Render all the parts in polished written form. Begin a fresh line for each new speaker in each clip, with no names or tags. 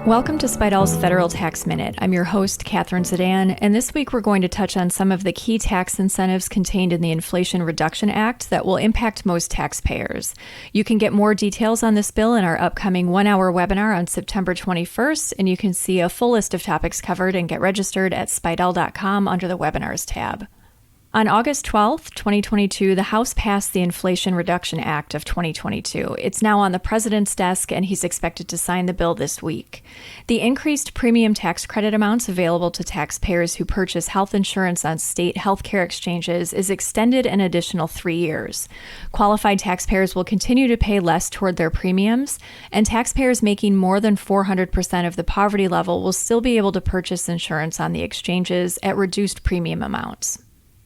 Welcome to Spidell's Federal Tax Minute. I'm your host, Catherine Zidane, and this week we're going to touch on some of the key tax incentives contained in the Inflation Reduction Act that will impact most taxpayers. You can get more details on this bill in our upcoming one-hour webinar on September 21st, and you can see a full list of topics covered and get registered at spidell.com under the Webinars tab. On August 12, 2022, the House passed the Inflation Reduction Act of 2022. It's now on the president's desk, and he's expected to sign the bill this week. The increased premium tax credit amounts available to taxpayers who purchase health insurance on state healthcare exchanges is extended an additional 3 years. Qualified taxpayers will continue to pay less toward their premiums, and taxpayers making more than 400% of the poverty level will still be able to purchase insurance on the exchanges at reduced premium amounts.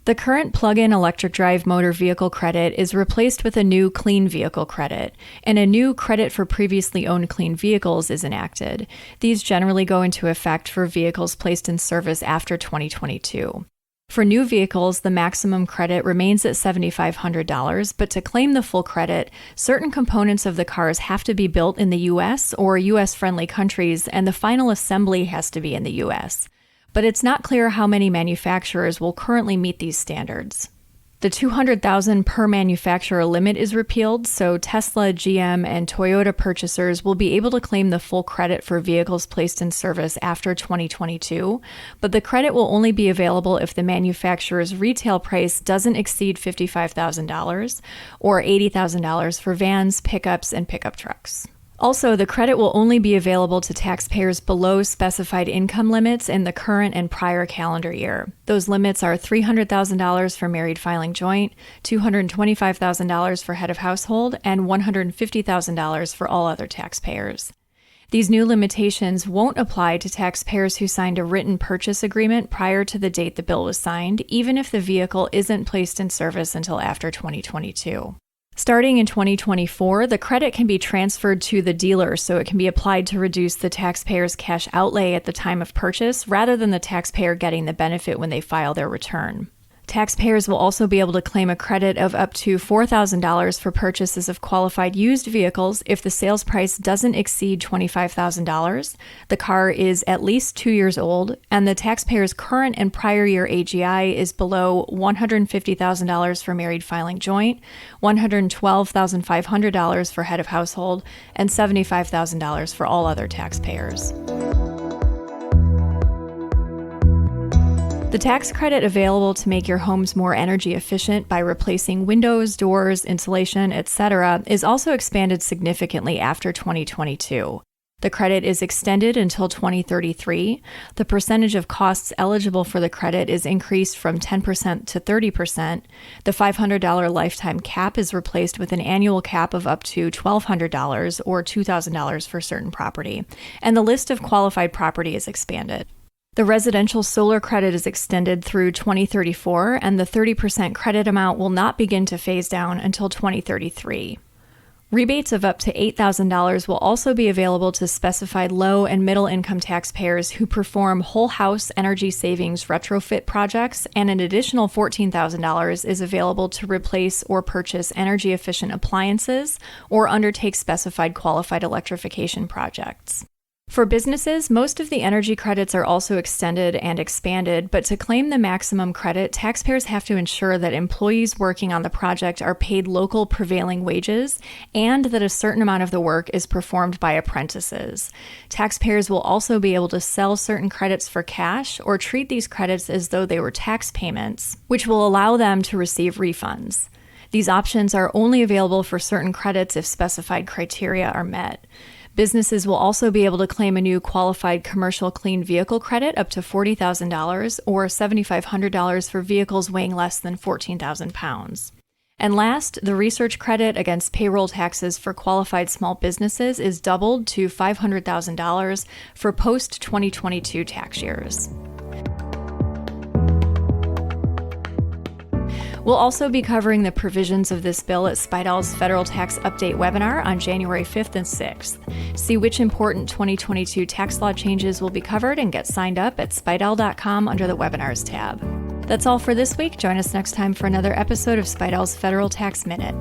The current plug-in electric drive motor vehicle credit is replaced with a new clean vehicle credit, and a new credit for previously owned clean vehicles is enacted. These generally go into effect for vehicles placed in service after 2022. For new vehicles, the maximum credit remains at $7,500, but to claim the full credit, certain components of the cars have to be built in the U.S. or U.S.-friendly countries, and the final assembly has to be in the U.S. But it's not clear how many manufacturers will currently meet these standards. The $200,000 per manufacturer limit is repealed, so Tesla, GM, and Toyota purchasers will be able to claim the full credit for vehicles placed in service after 2022, but the credit will only be available if the manufacturer's retail price doesn't exceed $55,000 or $80,000 for vans, pickups, and pickup trucks. Also, the credit will only be available to taxpayers below specified income limits in the current and prior calendar year. Those limits are $300,000 for married filing joint, $225,000 for head of household, and $150,000 for all other taxpayers. These new limitations won't apply to taxpayers who signed a written purchase agreement prior to the date the bill was signed, even if the vehicle isn't placed in service until after 2022. Starting in 2024, the credit can be transferred to the dealer so it can be applied to reduce the taxpayer's cash outlay at the time of purchase rather than the taxpayer getting the benefit when they file their return. Taxpayers will also be able to claim a credit of up to $4,000 for purchases of qualified used vehicles if the sales price doesn't exceed $25,000, the car is at least 2 years old, and the taxpayer's current and prior year AGI is below $150,000 for married filing joint, $112,500 for head of household, and $75,000 for all other taxpayers. The tax credit available to make your homes more energy efficient by replacing windows, doors, insulation, etc. is also expanded significantly after 2022. The credit is extended until 2033. The percentage of costs eligible for the credit is increased from 10% to 30%. The $500 lifetime cap is replaced with an annual cap of up to $1,200 or $2,000 for certain property. And the list of qualified property is expanded. The residential solar credit is extended through 2034, and the 30% credit amount will not begin to phase down until 2033. Rebates of up to $8,000 will also be available to specified low and middle income taxpayers who perform whole house energy savings retrofit projects, and an additional $14,000 is available to replace or purchase energy efficient appliances or undertake specified qualified electrification projects. For businesses, most of the energy credits are also extended and expanded, but to claim the maximum credit, taxpayers have to ensure that employees working on the project are paid local prevailing wages and that a certain amount of the work is performed by apprentices. Taxpayers will also be able to sell certain credits for cash or treat these credits as though they were tax payments, which will allow them to receive refunds. These options are only available for certain credits if specified criteria are met. Businesses will also be able to claim a new qualified commercial clean vehicle credit up to $40,000 or $7,500 for vehicles weighing less than 14,000 pounds. And last, the research credit against payroll taxes for qualified small businesses is doubled to $500,000 for post-2022 tax years. We'll also be covering the provisions of this bill at Spidell's Federal Tax Update webinar on January 5th and 6th. See which important 2022 tax law changes will be covered and get signed up at spidell.com under the Webinars tab. That's all for this week. Join us next time for another episode of Spidell's Federal Tax Minute.